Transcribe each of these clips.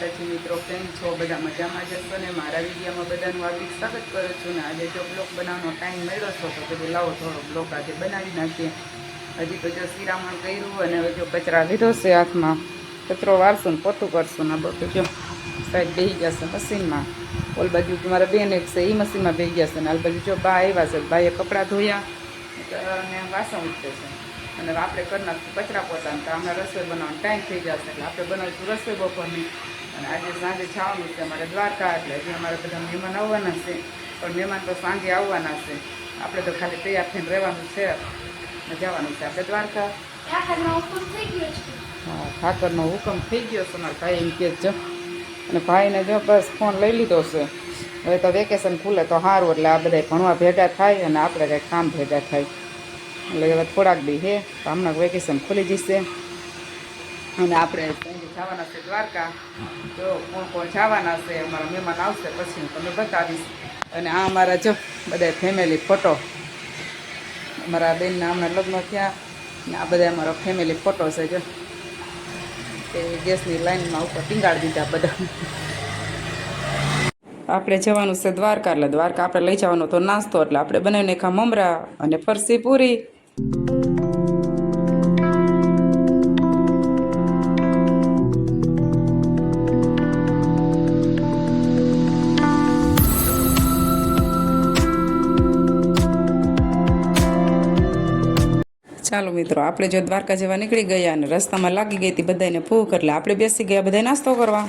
માતાજી મિત્રો, કેમ છો? બધા મજામાં જશો ને? મારા વિડીયોમાં બધાનું હાર્દિક સ્વાગત કરું છું ને. આજે જો બ્લોગ બનાવવાનો ટાઈમ મળ્યો છો તો કીધું લાવો થોડો બ્લોગ આજે બનાવી નાખીએ. હજી તો જો શિરામણ કર્યું અને હવે જો કચરા લીધો છે હાથમાં, કચરો વારશું ને પોતું કરશું ને. બધું જો સાઈડ બેસી જશે મશીનમાં. ઓલ બાજુ મારા બેન એક છે એ મશીનમાં બેસી જશે ને. આ બાજુ જો બા આવ્યા છે, બાએ કપડાં ધોયા અને વાસણ ઉઠે છે અને આપણે કરી નાખશું કચરા પોતાને. તો અમે રસોઈ બનાવવાનો ટાઈમ થઈ જશે એટલે આપણે બનાવીશું રસોઈ બપોરની. અને આજે સાંજે જવાનું છે અમારે દ્વારકા, એટલે હજી અમારે બધા મહેમાન આવવાના છે, પણ મહેમાન તો સાંજે આવવાના છે. આપણે તો ખાલી તૈયાર થઈને રહેવાનું છે, જવાનું છે આપણે દ્વારકા. હા, ઠાકરનો હુકમ થઈ ગયો છે મારા ભાઈ એમ કહેજો. અને ભાઈને જો બસ ફોન લઈ લીધો છે. હવે તો વેકેશન ખુલે તો સારું, એટલે આ બધા ભણવા ભેગા થાય અને આપણે કંઈક કામ ભેગા થાય. એટલે હવે થોડાક દી હે તો હમણાં વેકેશન ખુલી જશે અને આપણે જવાના છે દ્વારકા. જો કોણ કોણ જવાના છે, અમારા મહેમાન આવશે પછી હું તમને બતાવીશ. અને આ અમારા જો બધા ફેમિલી ફોટો, અમારા બેનના હમણાં લગ્ન થયા ને આ બધા અમારો ફેમિલી ફોટો છે. જો તે ગેસની લાઈનમાં ઉપર ટીંગાડી દીધા બધા. આપણે જવાનું છે દ્વારકા, એટલે દ્વારકા આપણે લઈ જવાનો તો નાસ્તો, એટલે આપણે બનાવીને ખા મમરા અને ફરસી પૂરી. ચાલો મિત્રો, આપણે જો દ્વારકા જવા નીકળી ગયા અને રસ્તામાં લાગી ગઈ હતી બધાને ભૂખ, એટલે આપણે બેસી ગયા બધા નાસ્તો કરવા.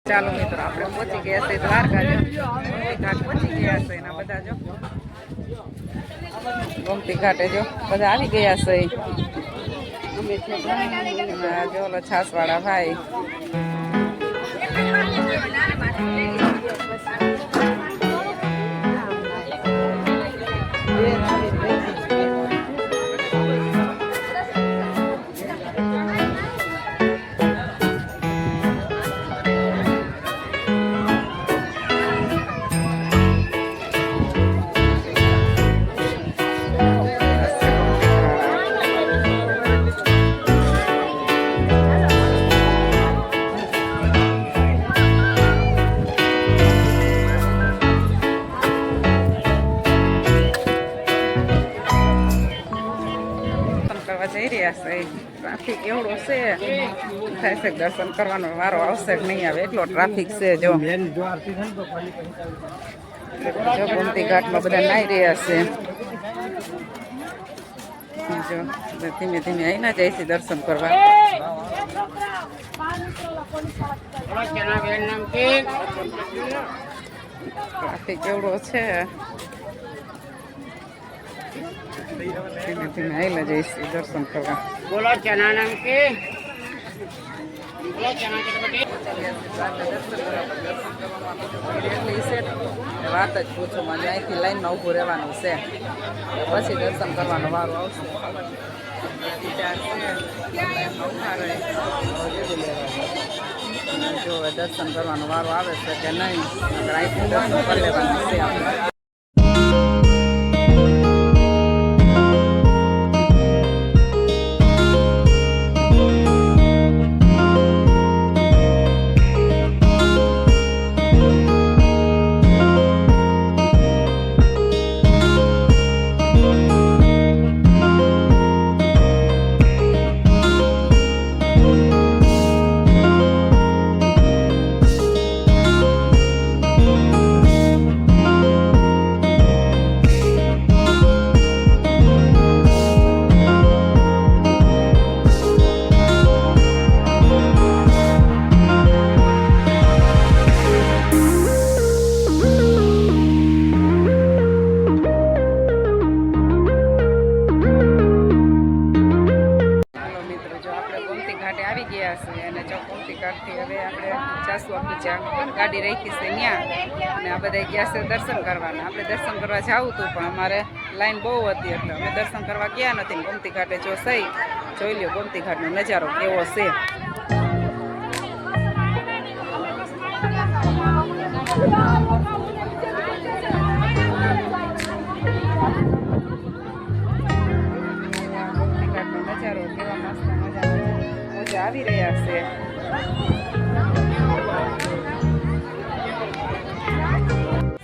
ચાલો મિત્રો, આપણે પહોંચી ગયા છે દ્વારકા. ઘાટ પહોંચી ગયા છે એના બધા જો ગોમતી ઘાટે જો બધા આવી ગયા છે. જો ઓલો છાસવાળા ભાઈ જઈ રહ્યા છે. ટ્રાફિક એવડો છે, થાય છે દર્શન કરવાનો વારો આવશે કે નહીં આવે એટલો ટ્રાફિક છે. જો ગોમતી ઘાટમાં બધા નાઈ રહ્યા છે. જો ધીમે ધીમે આવીને જાય છે દર્શન કરવા. ટ્રાફિક એવડો છે, ધીમે ધીમે આવેલા જઈશું દર્શન કરવા. બોલો ચના નામ કે વાત જ પૂછો, મને અહીંથી લાઈનમાં ઊભું રહેવાનું છે, પછી દર્શન કરવાનો વારો આવશે. જો દર્શન કરવાનો વારો આવે છે કે નહીં, અહીંથી દર્શન કરી લેવાનું છે આપણે. હવે આપણે જાશું આપણે જ્યાં ગાડી રાખી છે ત્યાં અને આ બધા ગયા છે દર્શન કરવાના. આપણે દર્શન કરવા જવું હતું પણ અમારે લાઈન બહુ હતી એટલે અમે દર્શન કરવા ગયા નથી. ગોમતી ઘાટે જો સહી જોઈ લ્યો ગોમતી ઘાટનો નજારો કેવો છે. નજારો કેવા મસ્ત મજા આવી રહ્યા છે.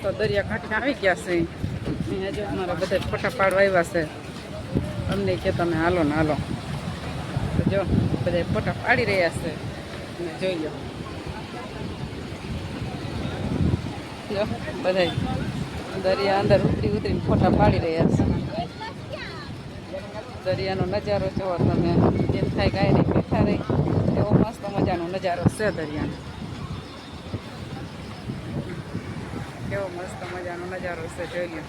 તો દરિયા કાંઠે આવી ગયા છે. અહીંયા જો અમારા બધા ફોટા પાડવા આવ્યા છે. અમને કે તમે હાલો ને હાલો. તો જો બધા ફોટા પાડી રહ્યા છે. અને જોઈ લો જો બધા દરિયા અંદર ઉતરીને ફોટા પાડી રહ્યા છે. દરિયાનો નજારો જોવો તમે. એમ થાય ગાય બેઠા રહી એવો મસ્ત મજાનો નજારો છે દરિયાનો. કેવો મસ્ત મજાનો નજારો છે જોઈ લો.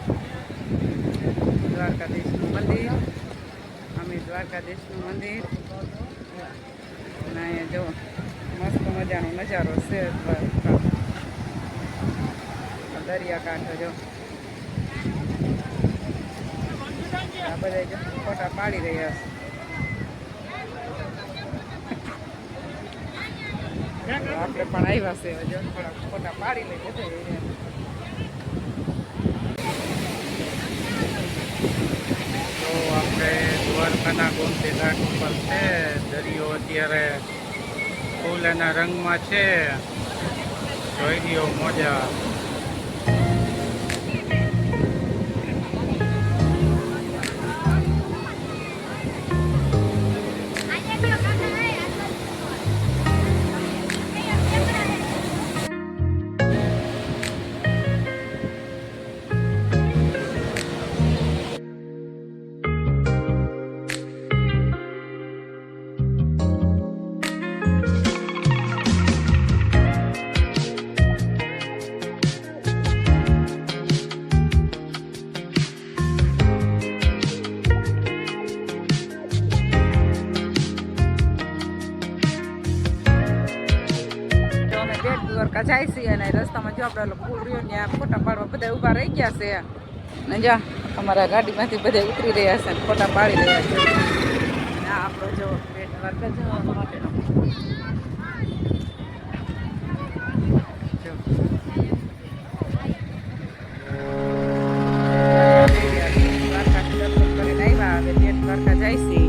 દ્વારકાધીશનું મંદિર. અમે દ્વારકાધીશનું મંદિર અને અહીંયા જો મસ્ત મજાનો નજારો છે. દરિયા કાંઠો જો આ બધા જો ફોટા પાડી રહ્યા છે. આપણે પણ આવ્યા છે જો થોડા ફોટા પાડી લઈએ. તો આપણે દ્વારકાના ગોમતી ઘાટ ઉપર છે. દરિયો અત્યારે ફૂલના રંગમાં છે. જોઈ લ્યો મજા. દ્વારકા જાય છે અને રસ્તામાં જો આપણે પુલ રહ્યો ત્યાં ફોટા પાડવા બધા ઊભા રહી ગયા છે. ને જા અમારા ગાડીમાંથી બધા ઉતરી રહ્યા છે ફોટા પાડી રહ્યા છે. આ આપણો જો બેટ દ્વારકા જવા માટેનો દ્વારકાથી દર્શન કરીને આવ્યા. હવે બેટ દ્વારકા જાય છે.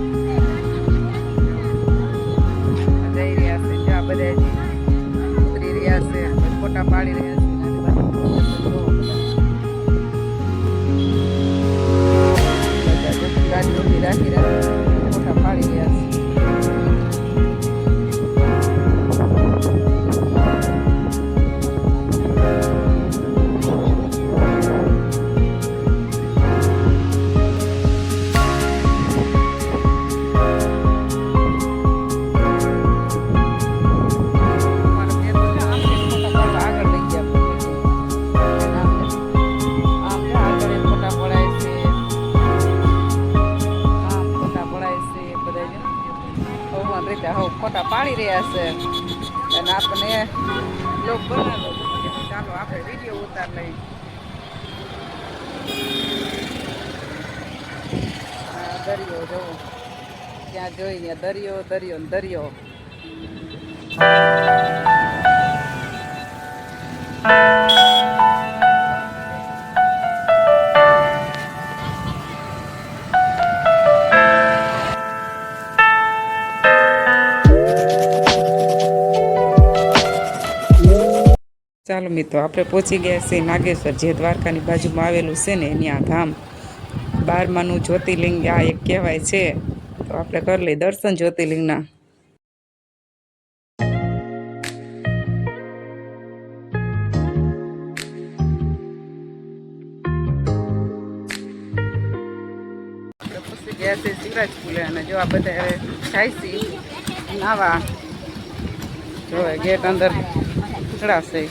જઈ રહ્યા છે જો આ બધા ફોટા પાડી રહ્યા છે. ગાડીઓથી રાખી ફોટા પાડી રહ્યા છે. ફોટા પાડી રહ્યા છે અને આપણે બ્લોગ બનાવ્યો. ચાલો આપણે વિડીયો ઉતાર લઈ. દરિયો જોવો ત્યાં જોઈને દરિયો દરિયો દરિયો. ચાલો મિત્રો આપણે પહોંચી ગયા છીએ નાગેશ્વર, જે દ્વારકાની બાજુમાં આવેલું છે ને ત્યાં ધામ. 12માનું જ્યોતિર્લિંગ આ એક કહેવાય છે. તો આપણે કરી લઈએ દર્શન જ્યોતિર્લિંગના. પહોંચી ગયા છે શિવરાજપુરે અને જો આ બધા જાય છે નાવા. જો ગેટ અંદર ચડાશે.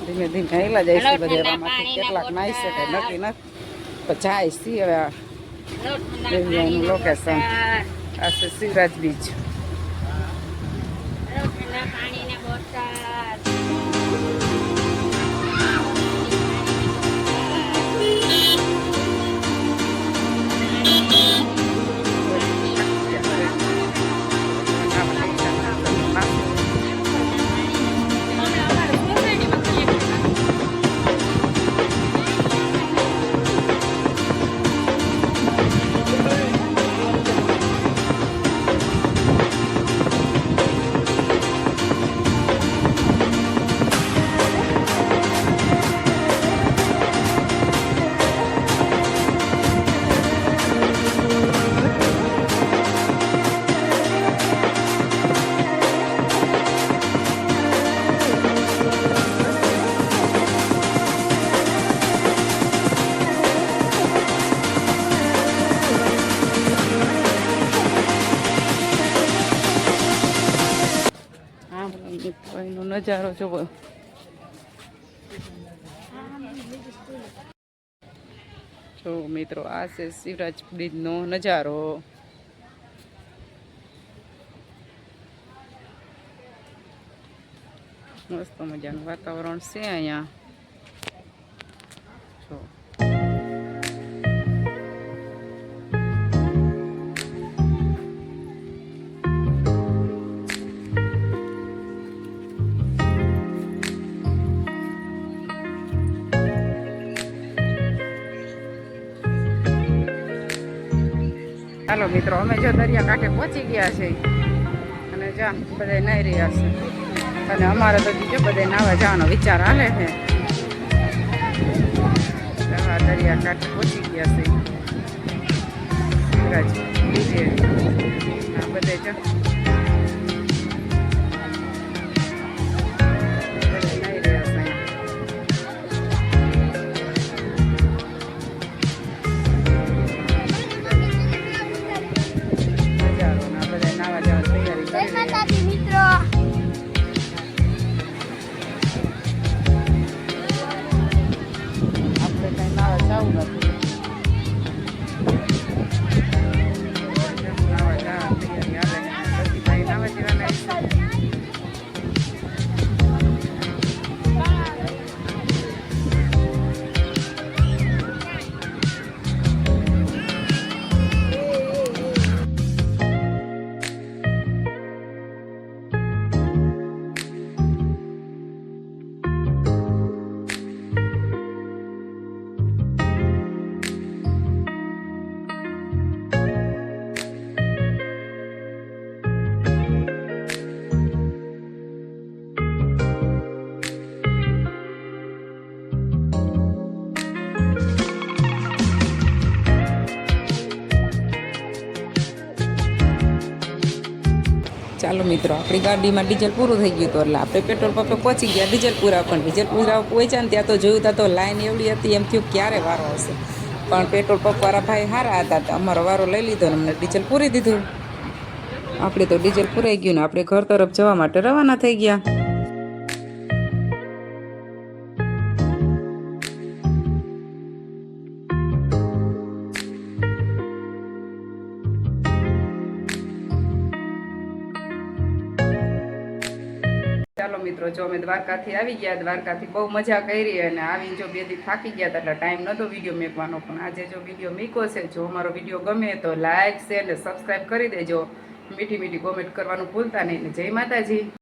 ધીમે ધીમે હેલા જાય છે બધા. આમાંથી કેટલાક નાઈ છે કઈ નક્કી નથી પણ જાય છે. હવે આ લોકેશન આ છે શિવરાજ બીચ. એનો નજારો જોવો. જો મિત્રો, આ છે શિવરાજ બ્રિજનો નજારો. મસ્ત મજાનું વાતાવરણ છે અહીંયા. જો ચાલો મિત્રો, અમે જો દરિયા કાંઠે પહોંચી ગયા છે અને જા બધા નાહી રહ્યા છે. અને અમારે તો જો બધા નાવા જવાનો વિચાર હાલે છે. દરિયા કાંઠે પહોંચી ગયા છે શિવરાજ બીજે. આ બધે જો નાહી રહ્યા છે. ચાલો મિત્રો, આપણી ગાડીમાં ડીઝલ પૂરું થઈ ગયું હતું એટલે આપણે પેટ્રોલ પંપે પહોંચી ગયા ડીઝલ પૂરા. પણ ડીઝલ પૂરા પહોંચ્યા ને ત્યાં તો જોયું ત્યાં તો લાઈન એવડી હતી, એમ થયું ક્યારે વારો આવશે. પણ પેટ્રોલ પંપવાળા ભાઈ સારા હતા, તો અમારો વારો લઈ લીધો ને અમને ડીઝલ પૂરી દીધું. આપણે તો ડીઝલ પૂરાઈ ગયું ને આપણે ઘર તરફ જવા માટે રવાના થઈ ગયા. ચાલો મિત્રો, જો અમે દ્વારકાથી આવી ગયા. દ્વારકાથી બહુ મજા કરી અને આવીને જો 2 દી થાકી ગયા હતા એટલે ટાઈમ નહોતો વિડીયો મેકવાનો. પણ આજે જો વિડીયો મૂક્યો છે. જો અમારો વિડીયો ગમે તો લાઈક, શેર અને સબસ્ક્રાઈબ કરી દેજો. મીઠી મીઠી કોમેન્ટ કરવાનું ભૂલતા નહીં. જય માતાજી.